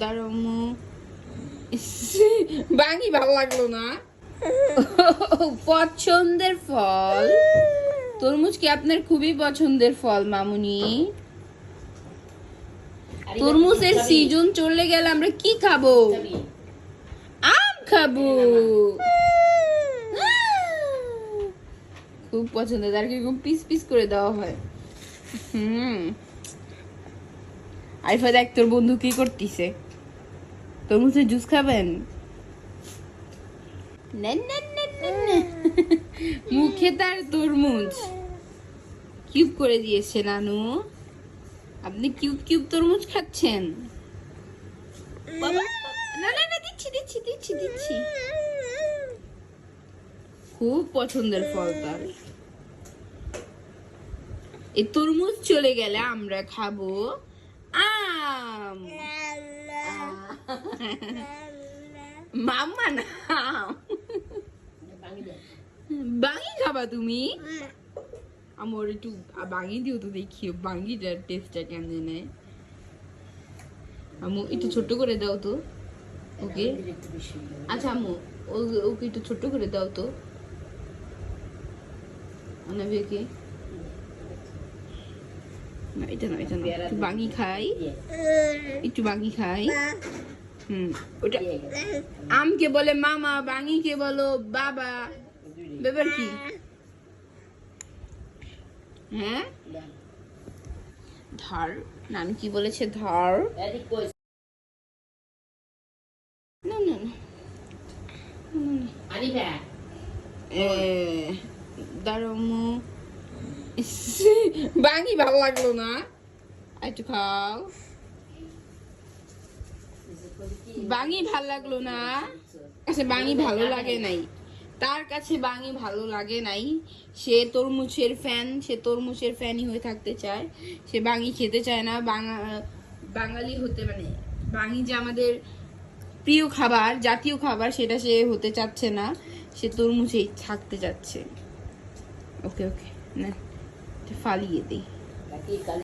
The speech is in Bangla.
দাঁড়ামু বাঙি ভালো লাগলো না। পছন্দের ফল তরমুজ কি আপনার খুবই পছন্দের ফল মামুনি? তরমুজের সিজন চলে গেলে আমরা কি খাবো? আম খাবো। খুব পছন্দের, আর কিরকম পিস পিস করে দেওয়া হয়। আরিফা দেখ তোর বন্ধু কি করতেছে। তরমুজের জুস খাবেন? মুখে তার তরমুজ কিউব করে দিয়েছে নানু। আপনি কিউব কিউব তরমুজ খাচ্ছেন? না না না, দিচ্ছি দিচ্ছি দিচ্ছি দিচ্ছি। খুব পছন্দের ফল তার। এই তরমুজ চলে গেলে আমরা খাবো আম। মাম্মা না, বাঙি খাবা তুমি? আমার একটু বাঙি দিও তো দেখি বাঙিটার টেস্টটা কেমন নেয়। আম্মু একটু ছোট্ট করে দাও তো ওকে। আচ্ছা আম্মু ওকে একটু ছোট্ট করে দাও তো অনাবিকে। না এটা না, এটা না, একটু বাঙি খাই, একটু বাঙি খাই। ওটা আমকে বলে মামা, বাঙিকে বলো বাবা। ব্যাপার কি? হ্যাঁ ধর, নানু কি বলেছে ধর। না না না, দাঁড়ামু বাঙি ভালো লাগলো না, একটু খাও। বাঙি ভাল লাগলো না, আচ্ছা বাঙি ভালো লাগে নাই তার কাছে, বাঙি ভালো লাগে নাই। সে তরমুজের ফ্যান, সে তরমুজের ফ্যানই হয়ে থাকতে চায়, সে বাঙি খেতে চায় না। বাঙালি হতে মানে বাঙি যে আমাদের প্রিয় খাবার, জাতীয় খাবার, সেটা সে হতে চাচ্ছে না, সে তরমুজেই থাকতে চাচ্ছে। ওকে ওকে না, ফালিয়ে দিই।